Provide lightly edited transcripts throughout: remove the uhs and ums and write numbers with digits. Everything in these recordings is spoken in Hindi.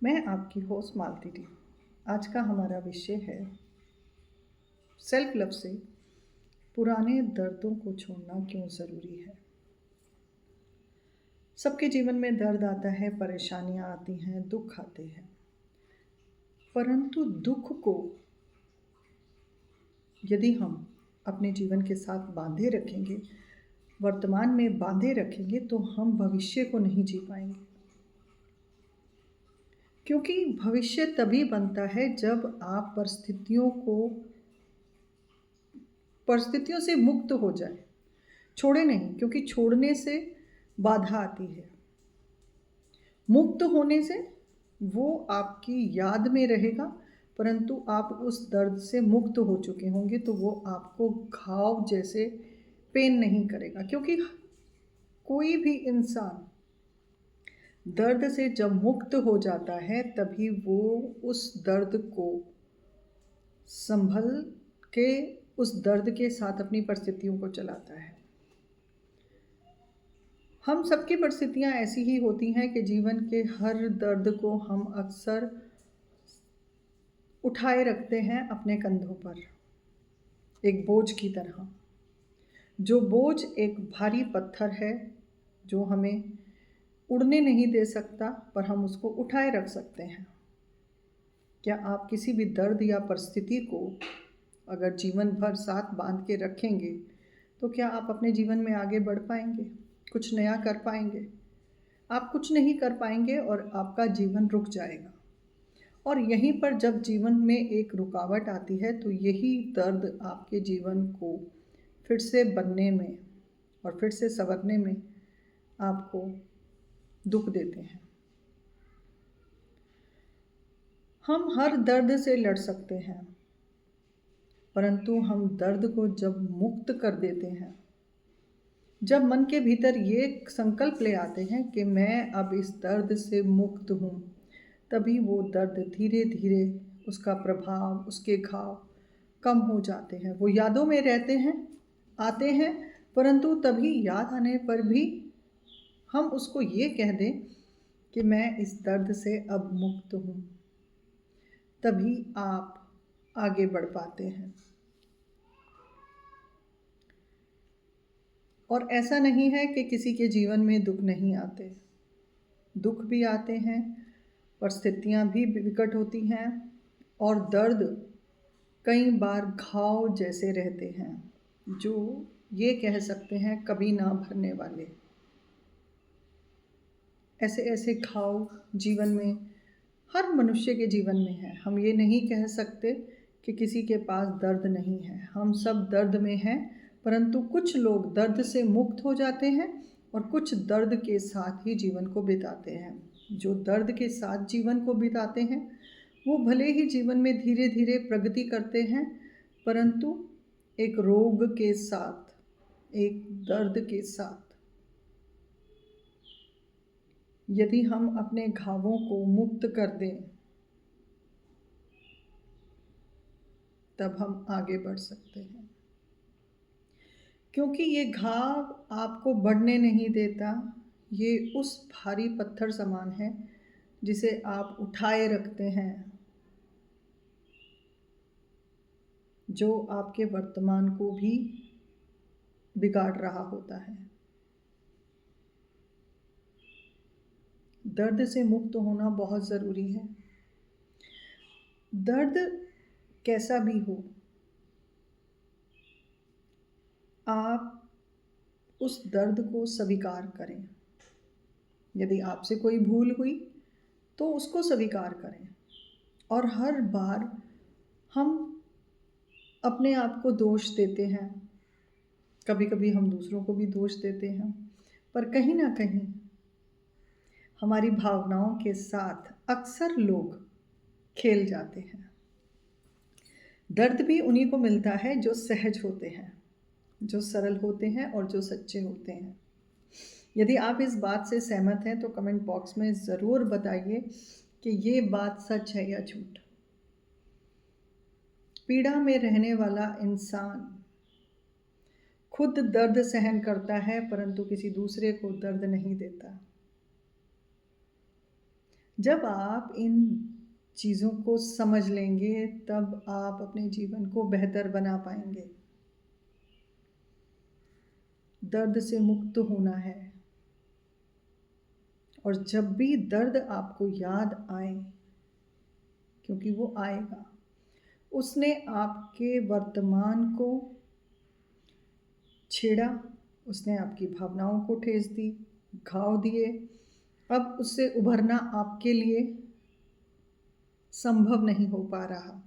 मैं आपकी होस्ट मालती डी। आज का हमारा विषय है सेल्फ लव से पुराने दर्दों को छोड़ना क्यों ज़रूरी है। सबके जीवन में दर्द आता है, परेशानियां आती हैं, दुख आते हैं, परंतु दुख को यदि हम अपने जीवन के साथ बांधे रखेंगे, वर्तमान में बांधे रखेंगे, तो हम भविष्य को नहीं जी पाएंगे। क्योंकि भविष्य तभी बनता है जब आप परिस्थितियों से मुक्त हो जाए, छोड़े नहीं, क्योंकि छोड़ने से बाधा आती है। मुक्त होने से वो आपकी याद में रहेगा, परंतु आप उस दर्द से मुक्त हो चुके होंगे, तो वो आपको घाव जैसे पेन नहीं करेगा। क्योंकि कोई भी इंसान दर्द से जब मुक्त हो जाता है, तभी वो उस दर्द को संभल के उस दर्द के साथ अपनी परिस्थितियों को चलाता है। हम सबकी परिस्थितियां ऐसी ही होती हैं कि जीवन के हर दर्द को हम अक्सर उठाए रखते हैं अपने कंधों पर, एक बोझ की तरह। जो बोझ एक भारी पत्थर है, जो हमें उड़ने नहीं दे सकता, पर हम उसको उठाए रख सकते हैं। क्या आप किसी भी दर्द या परिस्थिति को अगर जीवन भर साथ बांध के रखेंगे, तो क्या आप अपने जीवन में आगे बढ़ पाएंगे, कुछ नया कर पाएंगे? आप कुछ नहीं कर पाएंगे और आपका जीवन रुक जाएगा। और यहीं पर जब जीवन में एक रुकावट आती है, तो यही दर्द आपके जीवन को फिर से बनने में और फिर से संवरने में आपको दुख देते हैं। हम हर दर्द से लड़ सकते हैं, परंतु हम दर्द को जब मुक्त कर देते हैं, जब मन के भीतर ये संकल्प ले आते हैं कि मैं अब इस दर्द से मुक्त हूँ, तभी वो दर्द धीरे धीरे उसका प्रभाव, उसके घाव कम हो जाते हैं। वो यादों में रहते हैं, आते हैं, परंतु तभी याद आने पर भी हम उसको ये कह दें कि मैं इस दर्द से अब मुक्त हूँ, तभी आप आगे बढ़ पाते हैं। और ऐसा नहीं है कि किसी के जीवन में दुख नहीं आते, दुख भी आते हैं, परिस्थितियाँ भी विकट होती हैं, और दर्द कई बार घाव जैसे रहते हैं, जो ये कह सकते हैं कभी ना भरने वाले। ऐसे ऐसे घाव जीवन में हर मनुष्य के जीवन में है। हम ये नहीं कह सकते कि किसी के पास दर्द नहीं है, हम सब दर्द में हैं, परंतु कुछ लोग दर्द से मुक्त हो जाते हैं और कुछ दर्द के साथ ही जीवन को बिताते हैं। जो दर्द के साथ जीवन को बिताते हैं, वो भले ही जीवन में धीरे धीरे प्रगति करते हैं, परंतु एक रोग के साथ, एक दर्द के साथ। यदि हम अपने घावों को मुक्त कर दें, तब हम आगे बढ़ सकते हैं। क्योंकि ये घाव आपको बढ़ने नहीं देता, ये उस भारी पत्थर समान है जिसे आप उठाए रखते हैं, जो आपके वर्तमान को भी बिगाड़ रहा होता है। दर्द से मुक्त होना बहुत ज़रूरी है। दर्द कैसा भी हो, आप उस दर्द को स्वीकार करें। यदि आपसे कोई भूल हुई, तो उसको स्वीकार करें। और हर बार हम अपने आप को दोष देते हैं, कभी कभी हम दूसरों को भी दोष देते हैं, पर कहीं ना कहीं हमारी भावनाओं के साथ अक्सर लोग खेल जाते हैं। दर्द भी उन्हीं को मिलता है जो सहज होते हैं, जो सरल होते हैं और जो सच्चे होते हैं। यदि आप इस बात से सहमत हैं, तो कमेंट बॉक्स में ज़रूर बताइए कि ये बात सच है या झूठ। पीड़ा में रहने वाला इंसान खुद दर्द सहन करता है, परंतु किसी दूसरे को दर्द नहीं देता। जब आप इन चीज़ों को समझ लेंगे तब आप अपने जीवन को बेहतर बना पाएंगे। दर्द से मुक्त होना है, और जब भी दर्द आपको याद आए, क्योंकि वो आएगा, उसने आपके वर्तमान को छेड़ा, उसने आपकी भावनाओं को ठेस दी, घाव दिए। अब उससे उभरना आपके लिए संभव नहीं हो पा रहा।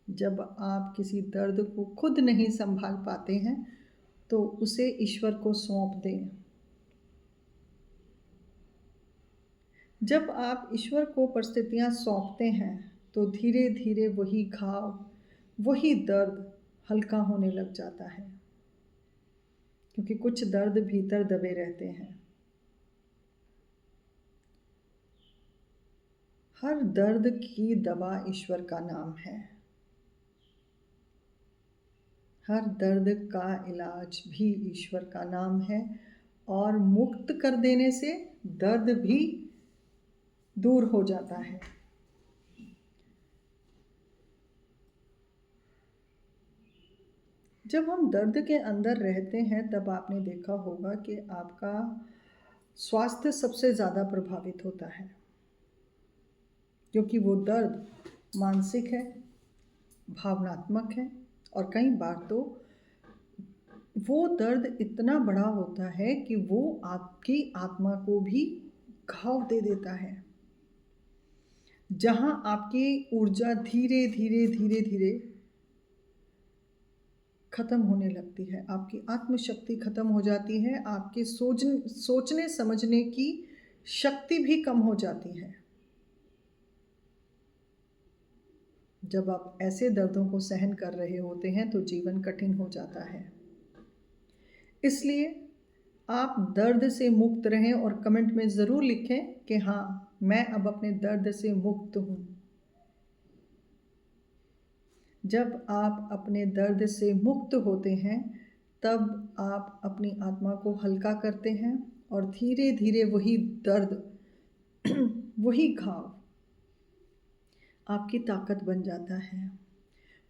जब आप किसी दर्द को खुद नहीं संभाल पाते हैं तो उसे ईश्वर को सौंप दें। जब आप ईश्वर को परिस्थितियां सौंपते हैं तो धीरे धीरे वही घाव, वही दर्द हल्का होने लग जाता है, क्योंकि कुछ दर्द भीतर दबे रहते हैं। हर दर्द की दवा ईश्वर का नाम है। हर दर्द का इलाज भी ईश्वर का नाम है, और मुक्त कर देने से दर्द भी दूर हो जाता है। जब हम दर्द के अंदर रहते हैं तब आपने देखा होगा कि आपका स्वास्थ्य सबसे ज़्यादा प्रभावित होता है, क्योंकि वो दर्द मानसिक है, भावनात्मक है, और कई बार तो वो दर्द इतना बड़ा होता है कि वो आपकी आत्मा को भी घाव दे देता है, जहां आपकी ऊर्जा धीरे धीरे धीरे धीरे खत्म होने लगती है, आपकी आत्मशक्ति खत्म हो जाती है, आपके सोचने समझने की शक्ति भी कम हो जाती है। जब आप ऐसे दर्दों को सहन कर रहे होते हैं तो जीवन कठिन हो जाता है। इसलिए आप दर्द से मुक्त रहें, और कमेंट में ज़रूर लिखें कि हाँ, मैं अब अपने दर्द से मुक्त हूँ। जब आप अपने दर्द से मुक्त होते हैं तब आप अपनी आत्मा को हल्का करते हैं, और धीरे धीरे वही दर्द वही घाव आपकी ताकत बन जाता है।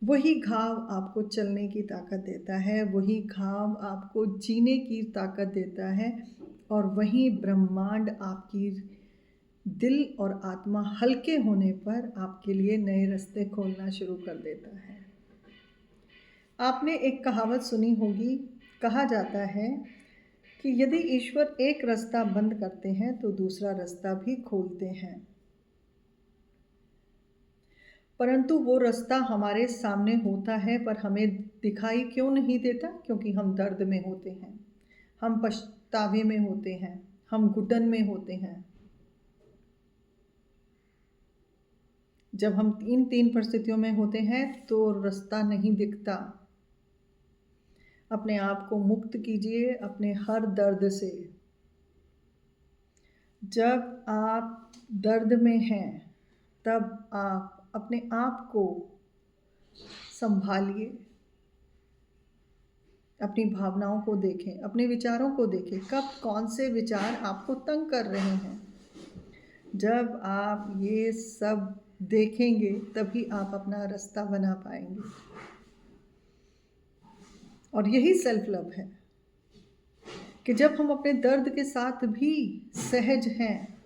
वही घाव आपको चलने की ताकत देता है, वही घाव आपको जीने की ताकत देता है, और वही ब्रह्मांड आपकी दिल और आत्मा हल्के होने पर आपके लिए नए रास्ते खोलना शुरू कर देता है। आपने एक कहावत सुनी होगी, कहा जाता है कि यदि ईश्वर एक रास्ता बंद करते हैं तो दूसरा रास्ता भी खोलते हैं, परंतु वो रास्ता हमारे सामने होता है पर हमें दिखाई क्यों नहीं देता? क्योंकि हम दर्द में होते हैं, हम पछतावे में होते हैं, हम घुटन में होते हैं। जब हम इन तीन परिस्थितियों में होते हैं तो रास्ता नहीं दिखता। अपने आप को मुक्त कीजिए अपने हर दर्द से। जब आप दर्द में हैं तब आप अपने आप को संभालिए, अपनी भावनाओं को देखें, अपने विचारों को देखें, कब कौन से विचार आपको तंग कर रहे हैं। जब आप ये सब देखेंगे तभी आप अपना रास्ता बना पाएंगे, और यही सेल्फ लव है कि जब हम अपने दर्द के साथ भी सहज हैं,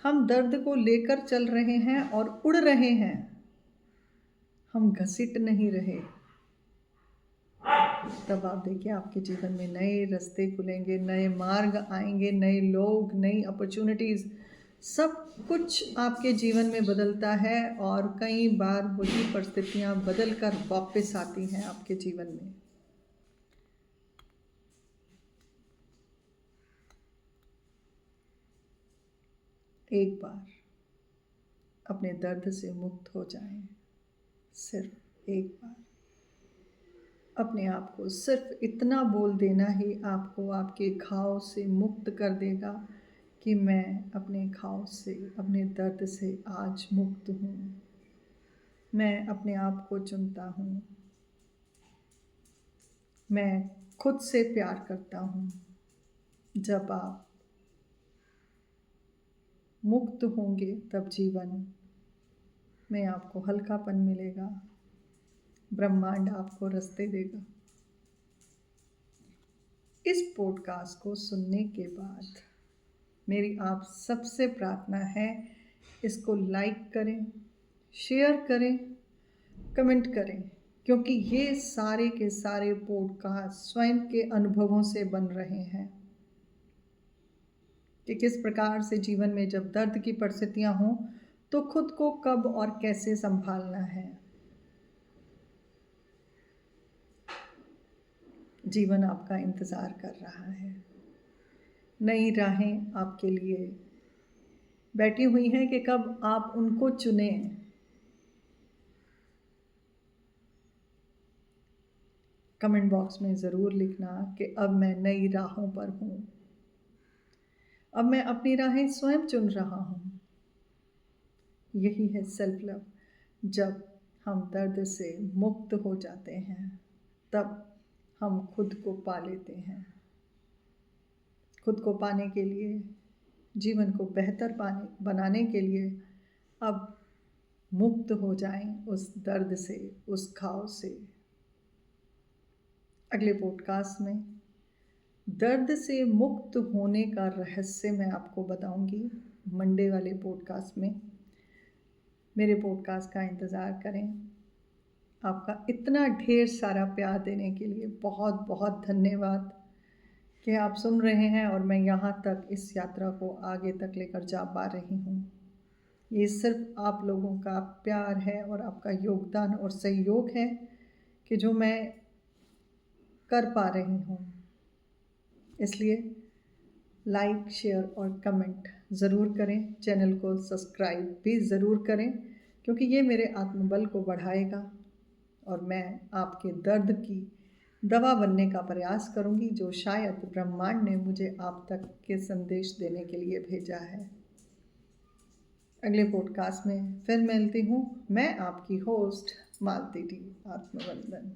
हम दर्द को लेकर चल रहे हैं और उड़ रहे हैं, हम घसीट नहीं रहे, तब आप देखिए आपके जीवन में नए रास्ते खुलेंगे, नए मार्ग आएंगे, नए लोग, नई अपॉर्चुनिटीज़, सब कुछ आपके जीवन में बदलता है, और कई बार वही परिस्थितियां बदल कर वापस आती हैं आपके जीवन में। एक बार अपने दर्द से मुक्त हो जाएं, सिर्फ एक बार। अपने आप को सिर्फ इतना बोल देना ही आपको आपके घाव से मुक्त कर देगा कि मैं अपने घाव से, अपने दर्द से आज मुक्त हूँ। मैं अपने आप को चुनता हूँ, मैं खुद से प्यार करता हूँ। जब आप मुक्त होंगे तब जीवन में आपको हल्कापन मिलेगा, ब्रह्मांड आपको रास्ते देगा। इस पॉडकास्ट को सुनने के बाद मेरी आप सबसे प्रार्थना है, इसको लाइक करें, शेयर करें, कमेंट करें, क्योंकि ये सारे के सारे पॉडकास्ट स्वयं के अनुभवों से बन रहे हैं कि किस प्रकार से जीवन में जब दर्द की परिस्थितियां हों तो खुद को कब और कैसे संभालना है। जीवन आपका इंतज़ार कर रहा है, नई राहें आपके लिए बैठी हुई हैं कि कब आप उनको चुनें। कमेंट बॉक्स में ज़रूर लिखना कि अब मैं नई राहों पर हूँ, अब मैं अपनी राहें स्वयं चुन रहा हूँ। यही है सेल्फ लव। जब हम दर्द से मुक्त हो जाते हैं तब हम खुद को पा लेते हैं। खुद को पाने के लिए, जीवन को बेहतर बनाने के लिए अब मुक्त हो जाएं उस दर्द से, उस घाव से। अगले पॉडकास्ट में दर्द से मुक्त होने का रहस्य मैं आपको बताऊंगी। मंडे वाले पॉडकास्ट में मेरे पॉडकास्ट का इंतज़ार करें। आपका इतना ढेर सारा प्यार देने के लिए बहुत बहुत धन्यवाद कि आप सुन रहे हैं और मैं यहाँ तक इस यात्रा को आगे तक लेकर जा पा रही हूँ। ये सिर्फ आप लोगों का प्यार है और आपका योगदान और सहयोग है कि जो मैं कर पा रही हूँ। इसलिए लाइक, शेयर और कमेंट ज़रूर करें। चैनल को सब्सक्राइब भी ज़रूर करें, क्योंकि ये मेरे आत्मबल को बढ़ाएगा और मैं आपके दर्द की दवा बनने का प्रयास करूंगी, जो शायद ब्रह्मांड ने मुझे आप तक के संदेश देने के लिए भेजा है। अगले पॉडकास्ट में फिर मिलती हूँ। मैं आपकी होस्ट मालती डी। आत्मवंदन।